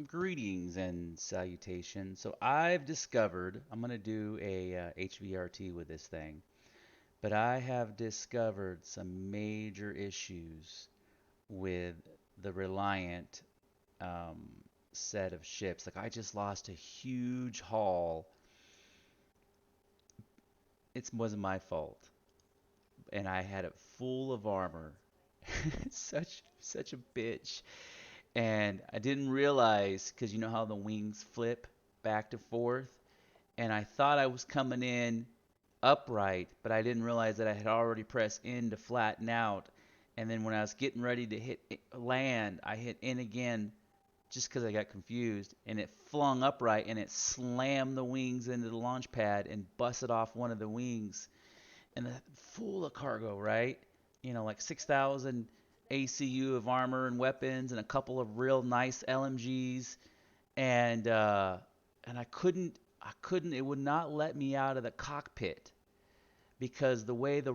Greetings and salutations. So I've discovered, I'm going to do a HVRT with this thing, but I have discovered some major issues with the Reliant um, set of ships. Like I just lost a huge haul. It wasn't my fault, and I had it full of armor. Such a bitch. And I didn't realize, because you know how the wings flip back to forth, and I thought I was coming in upright, but I didn't realize that I had already pressed in to flatten out. And then when I was getting ready to hit land, I hit in again just because I got confused, and it flung upright and it slammed the wings into the launch pad and busted off one of the wings. And full of cargo, right? You know, like 6,000 ACU of armor and weapons and a couple of real nice LMGs, and I couldn't it would not let me out of the cockpit because the way it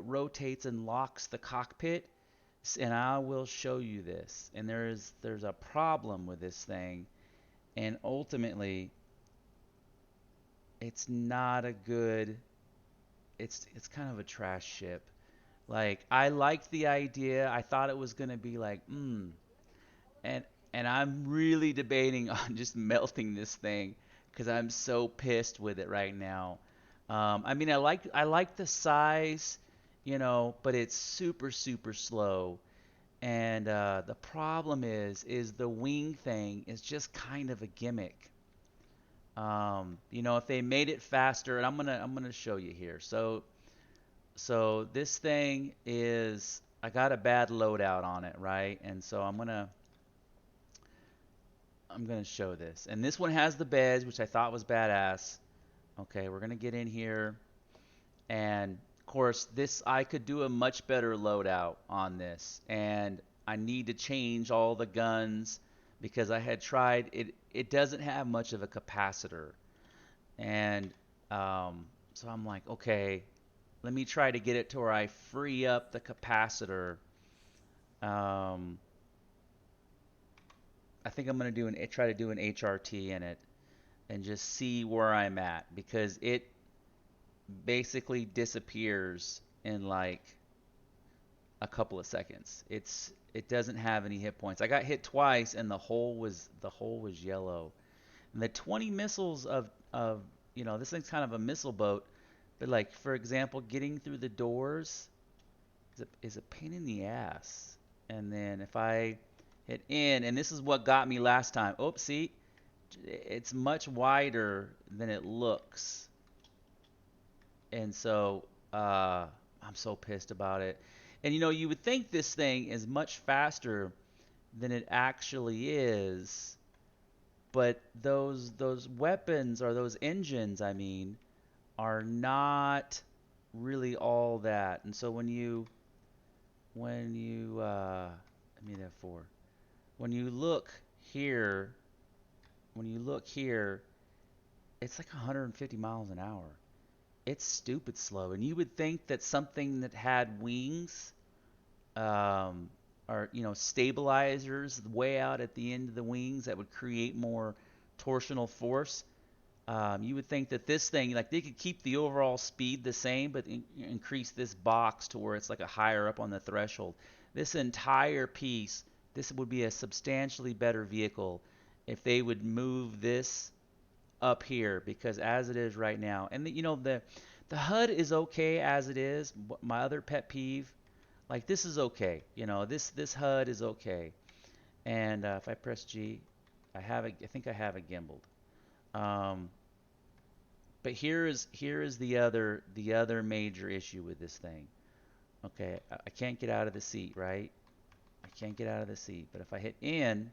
rotates and locks the cockpit. And I will show you this. And there's a problem with this thing, and ultimately it's not a good it's kind of a trash ship. Like I liked the idea. I thought it was gonna be like, and I'm really debating on just melting this thing because I'm so pissed with it right now. I mean, I like the size, but it's super slow. And the problem is the wing thing is just kind of a gimmick. If they made it faster, and I'm gonna show you here. So this thing is I got a bad loadout on it, right? And so I'm gonna show this. And this one has the beds, which I thought was badass. Okay, we're gonna get in here, and of course this I could do a much better loadout on this, and I need to change all the guns because I had tried it. It doesn't have much of a capacitor, and so I'm like, okay, let me try to get it to where I free up the capacitor. Um, I think I'm gonna try to do an HRT in it and just see where I'm at because it basically disappears in like a couple of seconds. It doesn't have any hit points. I got hit twice and the hole was yellow. And the 20 missiles of this thing's kind of a missile boat, but like for example, getting through the doors is a pain in the ass. And then if I hit in, and this is what got me last time. Oh, see, it's much wider than it looks, and so I'm so pissed about it. And you would think this thing is much faster than it actually is, but those weapons or those engines, I mean, are not really all that. And so when you I mean F4, when you look here, when you look here, it's like 150 miles an hour. It's stupid slow, and you would think that something that had wings, um, or stabilizers way out at the end of the wings that would create more torsional force. You would think that this thing, like they could keep the overall speed the same, but increase this box to where it's like a higher up on the threshold. This entire piece, this would be a substantially better vehicle if they would move this up here because as it is right now, and the HUD is okay as it is. My other pet peeve, like this is okay. This HUD is okay. And if I press G, I think I have it gimbaled. Um, but here is the other major issue with this thing. Okay, I can't get out of the seat, right? I can't get out of the seat. But if I hit in,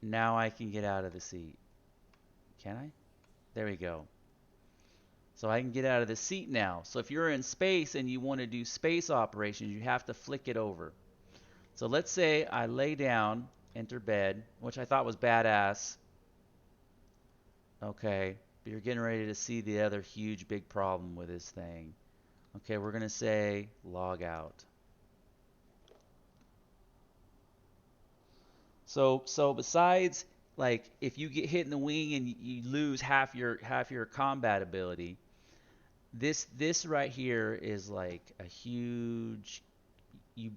now I can get out of the seat. Can I? There we go. So I can get out of the seat now. So if you're in space and you want to do space operations, you have to flick it over. So let's say I lay down, enter bed, which I thought was badass. Okay, but you're getting ready to see the other huge big problem with this thing. Okay, we're going to say log out. So besides, like, if you get hit in the wing and you lose half your combat ability, this right here is like a huge, you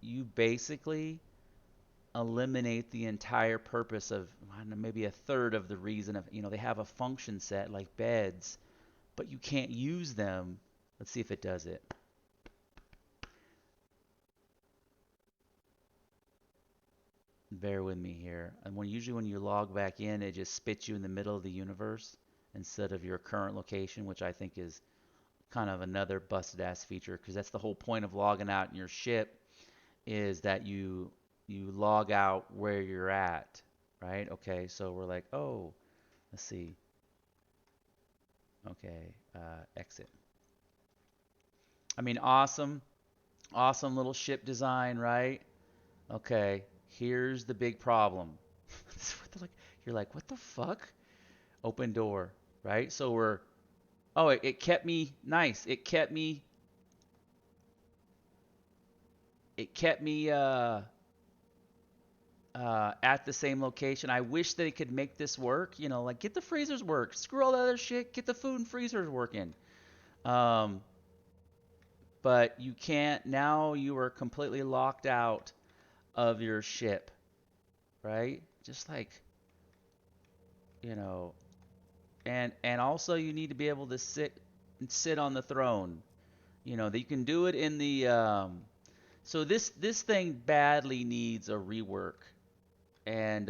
you basically eliminate the entire purpose of, I don't know, maybe a third of the reason of, they have a function set like beds, but you can't use them. Let's see if it does it. Bear with me here. And usually when you log back in, it just spits you in the middle of the universe instead of your current location, which I think is kind of another busted ass feature, because that's the whole point of logging out in your ship, is that you log out where you're at, right? Okay, so we're like, oh, let's see. Okay, exit. I mean, awesome little ship design, right? Okay, here's the big problem. You're like, what the fuck? Open door, right? So it kept me nice. It kept me at the same location. I wish they could make this work. Like, get the freezers work. Screw all the other shit. Get the food and freezers working. Um, but you can't. Now you are completely locked out of your ship, right? Just like, you know, and also you need to be able to sit on the throne. That you can do it in the so this thing badly needs a rework. And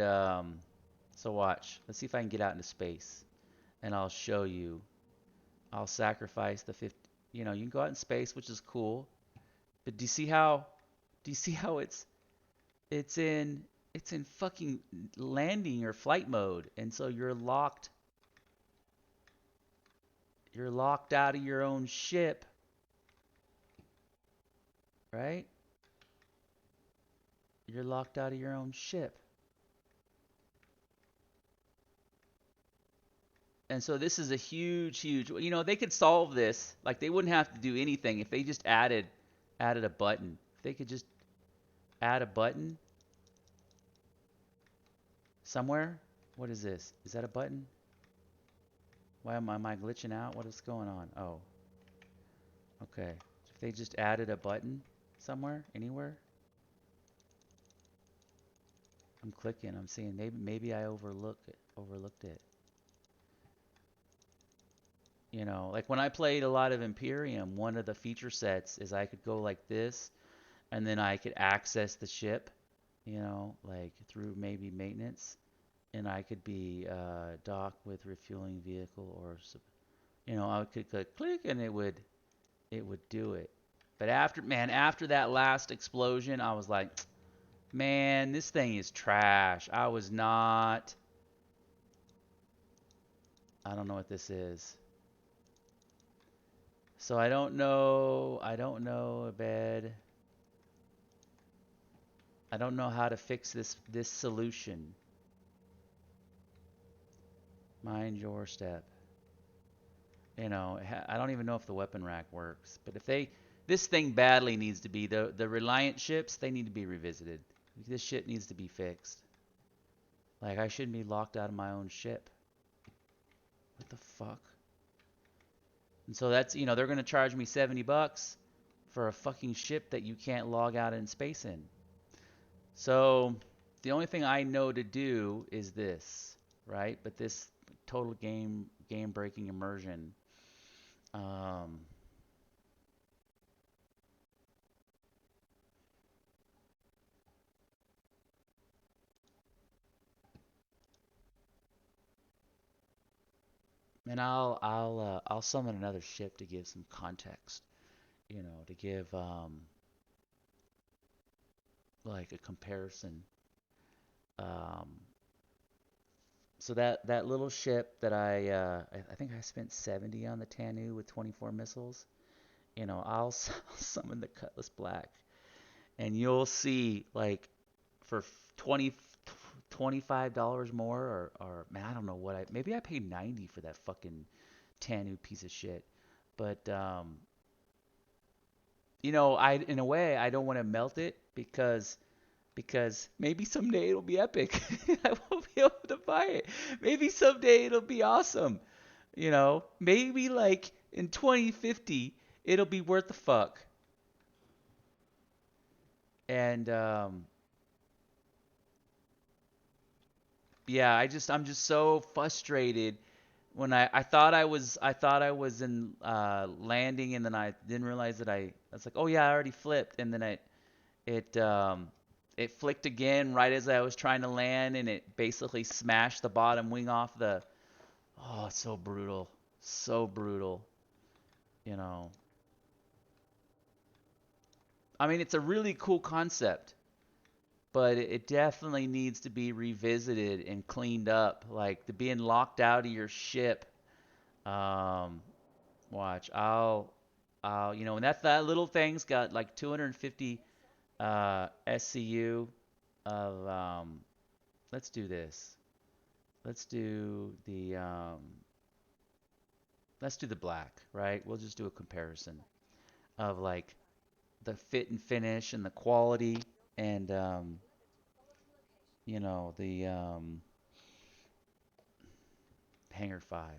so watch. Let's see if I can get out into space, and I'll show you. I'll sacrifice the 50. You can go out in space, which is cool. But do you see how it's in fucking landing or flight mode, and so you're locked out of your own ship, right? You're locked out of your own ship. And so this is a huge, they could solve this. Like, they wouldn't have to do anything if they just added a button. If they could just add a button somewhere. What is this? Is that a button? Why am I glitching out? What is going on? Oh, okay. If they just added a button somewhere, anywhere. I'm clicking. I'm seeing maybe I overlooked it. Like when I played a lot of Imperium, one of the feature sets is I could go like this, and then I could access the ship, like through maybe maintenance, and I could be dock with refueling vehicle, or I could click and it would do it. But after that last explosion, I was like, man, this thing is trash. I don't know what this is. So I don't know a bed. I don't know how to fix this solution. Mind your step. I don't even know if the weapon rack works. But this thing badly needs to be, the Reliant ships, they need to be revisited. This shit needs to be fixed. Like, I shouldn't be locked out of my own ship. What the fuck? And so that's, they're going to charge me $70 for a fucking ship that you can't log out in space in. So the only thing I know to do is this, right? But this total game breaking immersion. Um, and I'll summon another ship to give some context, to give like a comparison. Um, so that little ship that I think I spent 70 on the Tanu with 24 missiles. I'll summon the Cutlass Black, and you'll see, like, for 25 dollars more, or man, I don't know what maybe I paid 90 for that fucking Tanu piece of shit. But I in a way I don't want to melt it, because because maybe someday it'll be epic. I won't be able to buy it. Maybe someday it'll be awesome. Maybe like in 2050 it'll be worth the fuck. And yeah, I'm just so frustrated when I thought I was in landing, and then I didn't realize that I was like, oh yeah, I already flipped, and then it it flicked again right as I was trying to land, and it basically smashed the bottom wing off the. Oh, it's so brutal, so brutal. You know, I mean, it's a really cool concept, but it definitely needs to be revisited and cleaned up. Like the being locked out of your ship. Um, Watch, and that little thing's got like 250 SCU of. Let's do this. Let's do the um, let's do the black, right? We'll just do a comparison of like the fit and finish and the quality and the Hangar 5.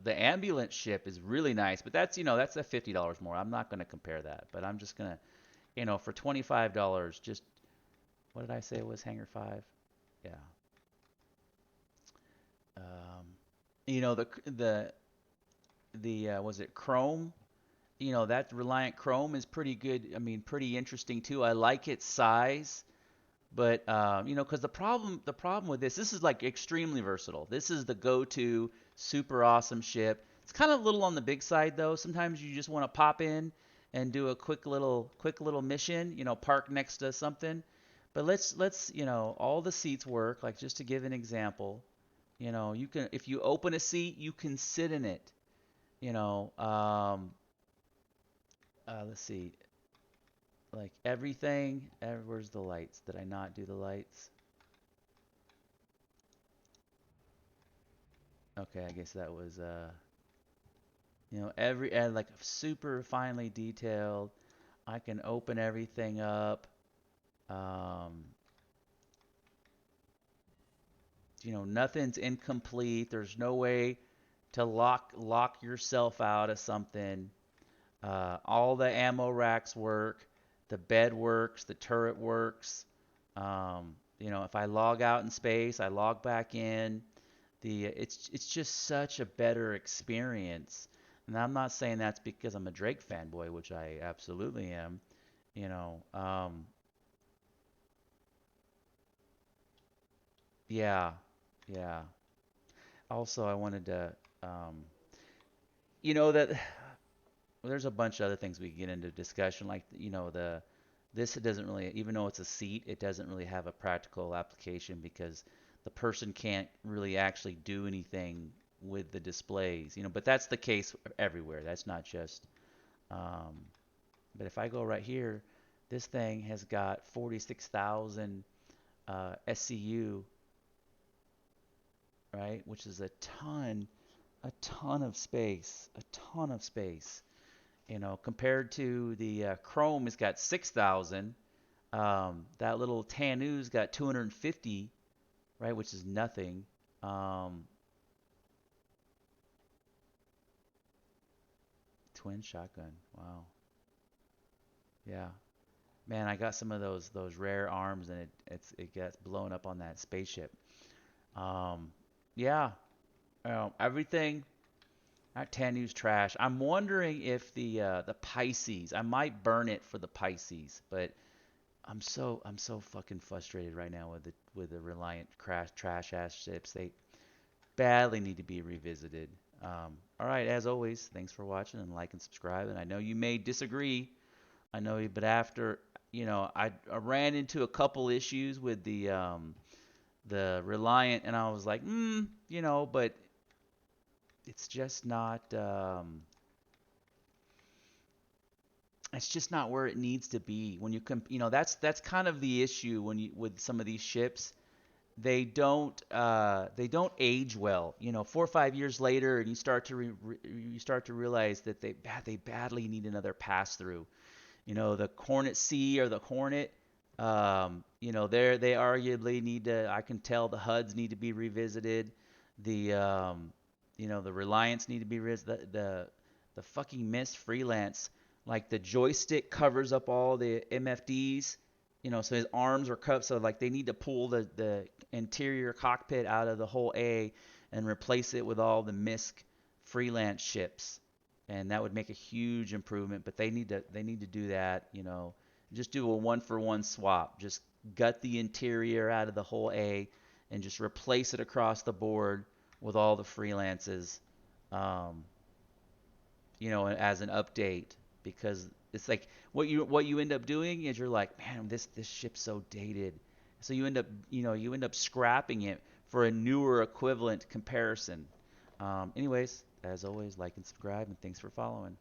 The ambulance ship is really nice, but that's a $50 more. I'm not going to compare that, but I'm just going to, for $25, just what did I say it was Hangar 5? Yeah. Um, the was it Chrome? That Reliant Chrome is pretty good. I mean, pretty interesting too. I like its size. But because the problem with this is like extremely versatile. This is the go-to super awesome ship. It's kind of a little on the big side though. Sometimes you just want to pop in and do a quick little mission. Park next to something. But let's all the seats work. Like just to give an example, you can if you open a seat, you can sit in it. You know, let's see, like everything. Where's the lights? Did I not do the lights? Okay, I guess that was every and like super finely detailed. I can open everything up. Um, Nothing's incomplete. There's no way to lock yourself out of something. All the ammo racks work. The bed works. The turret works. If I log out in space, I log back in. It's just such a better experience. And I'm not saying that's because I'm a Drake fanboy, which I absolutely am. You know, yeah, yeah. Also, I wanted to, um, that well, there's a bunch of other things we can get into discussion, like this it doesn't really, even though it's a seat, it doesn't really have a practical application because the person can't really actually do anything with the displays. But that's the case everywhere. That's not just. Um, but if I go right here, this thing has got 46,000 SCU, right, which is a ton of space, a ton of space. Compared to the Chrome, has got 6,000. That little Tanu's got 250, right, which is nothing. Um, Twin shotgun. Wow. Yeah. Man, I got some of those rare arms, and it gets blown up on that spaceship. Um, yeah. Everything. That Tanu's trash. I'm wondering if the Pisces. I might burn it for the Pisces, but I'm so fucking frustrated right now with the Reliant crash trash ass ships. They badly need to be revisited. All right, as always, thanks for watching and like and subscribe. And I know you may disagree. I know you, but after I ran into a couple issues with the Reliant, and I was like, but it's just not. It's just not where it needs to be. When that's kind of the issue when you with some of these ships. They don't age well. 4 or 5 years later, and you start to realize that they badly need another pass through. The Hornet C or the Hornet, They arguably need to. I can tell the HUDs need to be revisited. The the Reliance need to be the fucking Mist Freelance. Like the joystick covers up all the MFDs. So his arms are cut. So like they need to pull the interior cockpit out of the whole A and replace it with all the MISC Freelance ships, and that would make a huge improvement. But they need to do that. Just do a one for one swap. Just gut the interior out of the whole A and just replace it across the board with all the freelances, um, as an update, because it's like what you end up doing is you're like, man, this ship's so dated. So you end up scrapping it for a newer equivalent comparison. Anyways, as always, like and subscribe, and thanks for following.